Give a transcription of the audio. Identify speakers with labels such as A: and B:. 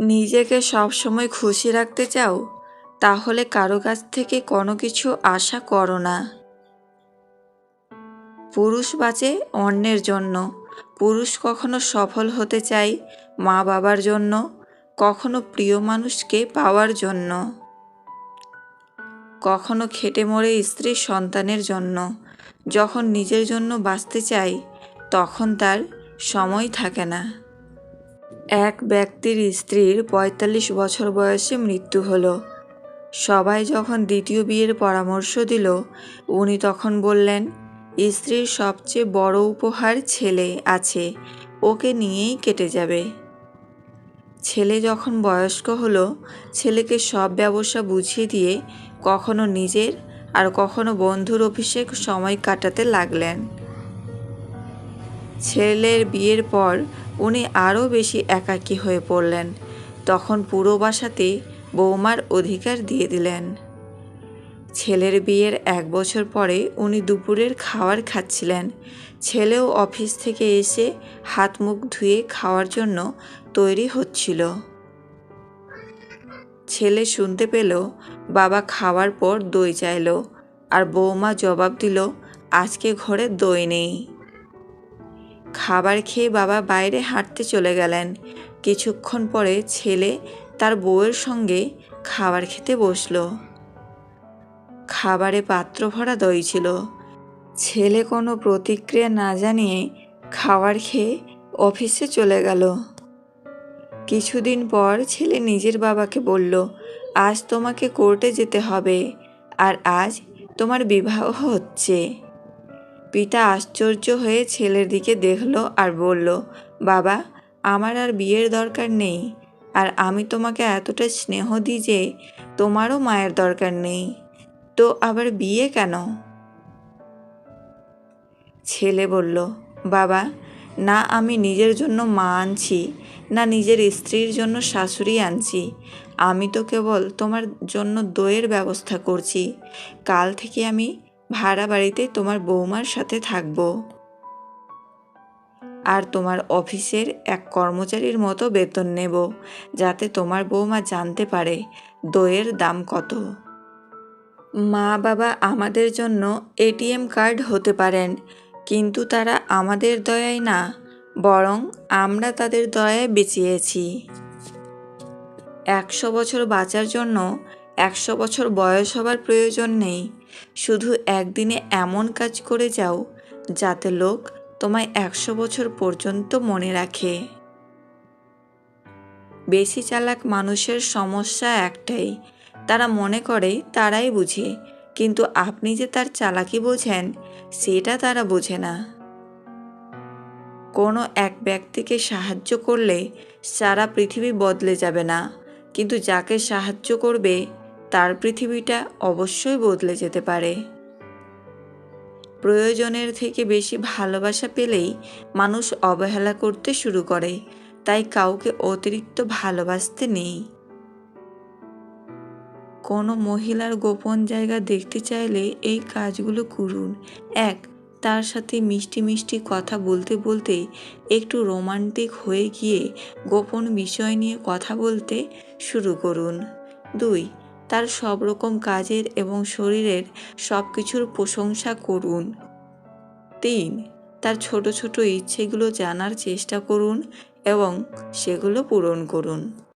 A: নিজেকে সবসময় খুশি রাখতে চাও, তাহলে কারো কাছ থেকে কোনো কিছু আশা করো না। পুরুষ বাঁচে অন্যের জন্য। পুরুষ কখনো সফল হতে চায় মা বাবার জন্য, কখনো প্রিয় মানুষকে পাওয়ার জন্য, কখনো খেটে মরে স্ত্রী সন্তানের জন্য। যখন নিজের জন্য বাঁচতে চায় তখন তার সময় থাকে না। এক ব্যক্তির স্ত্রীর ৪৫ বছর বয়সে মৃত্যু হলো। সবাই যখন দ্বিতীয় বিয়ের পরামর্শ দিল, উনি তখন বললেন, স্ত্রীর সবচেয়ে বড় উপহার ছেলে আছে, ওকে নিয়েই কেটে যাবে। ছেলে যখন বয়স্ক হলো, ছেলেকে সব ব্যবসা বুঝিয়ে দিয়ে কখনো নিজের আর কখনো বন্ধুর অফিসে সময় কাটাতে লাগলেন। ছেলের বিয়ের পর উনি আরও বেশি একাকী হয়ে পড়লেন। তখন পুরো বাসাতে বৌমার অধিকার দিয়ে দিলেন। ছেলের বিয়ের 1 বছর পরে উনি দুপুরের খাবার খাচ্ছিলেন। ছেলেও অফিস থেকে এসে হাত মুখ ধুয়ে খাওয়ার জন্য তৈরি হচ্ছিল। ছেলে শুনতে পেল বাবা খাওয়ার পর দই চাইল, আর বৌমা জবাব দিল, আজকে ঘরে দই নেই। খাবার খেয়ে বাবা বাইরে হাঁটতে চলে গেলেন। কিছুক্ষণ পরে ছেলে তার বউয়ের সঙ্গে খাবার খেতে বসল। খাবারে পাত্র ভরা দই ছিল। ছেলে কোনো প্রতিক্রিয়া না জানিয়ে খাবার খেয়ে অফিসে চলে গেল। কিছুদিন পর ছেলে নিজের বাবাকে বলল, আজ তোমাকে কোর্টে যেতে হবে, আর আজ তোমার বিবাহ হচ্ছে। পিতা আশ্চর্য হয়ে ছেলের দিকে দেখল আর বলল, বাবা, আমার আর বিয়ের দরকার নেই, আর আমি তোমাকে এতটা স্নেহ দিই যে তোমারও মায়ের দরকার নেই, তো আবার বিয়ে কেন? ছেলে বলল, বাবা, না আমি নিজের জন্য মা আনছি, না নিজের স্ত্রীর জন্য শাশুড়ি আনছি। আমি তো কেবল তোমার জন্য দইয়ের ব্যবস্থা করছি। কাল থেকে আমি ভাড়া বাড়িতে তোমার বৌমার সাথে থাকব, আর তোমার অফিসের এক কর্মচারীর মতো বেতন নেব, যাতে তোমার বৌমা জানতে পারে দইয়ের দাম কত। মা বাবা আমাদের জন্য এটিএম কার্ড হতে পারেন, কিন্তু তারা আমাদের দয়ায় না, বরং আমরা তাদের দয়ায় বেঁচেছি। 100 বছর বাঁচার জন্য 100 বছর বয়স হবার প্রয়োজন নেই। শুধু একদিনে এমন কাজ করে যাও যাতে লোক তোমায় 100 বছর পর্যন্ত মনে রাখে। বেশি চালাক মানুষের সমস্যা একটাই, তারা মনে করে তারাই বুঝে, কিন্তু আপনি যে তার চালাকি বোঝেন সেটা তারা বোঝে না। কোনো এক ব্যক্তিকে সাহায্য করলে সারা পৃথিবী বদলে যাবে না, কিন্তু যাকে সাহায্য করবে তার পৃথিবীটা অবশ্যই বদলে যেতে পারে। প্রয়োজনের থেকে বেশি ভালোবাসা পেলেই মানুষ অবহেলা করতে শুরু করে, তাই কাউকে অতিরিক্ত ভালোবাসতে নেই। কোনো মহিলার গোপন জায়গা দেখতে চাইলে এই কাজগুলো করুন। 1. তার সাথে মিষ্টি মিষ্টি কথা বলতে বলতে একটু রোমান্টিক হয়ে গিয়ে গোপন বিষয় নিয়ে কথা বলতে শুরু করুন। 2. তার সব রকম কাজের এবং শরীরের সব কিছুর প্রশংসা করুন। 3. তার ছোট ছোট ইচ্ছেগুলো জানার চেষ্টা করুন এবং সেগুলো পূরণ করুন।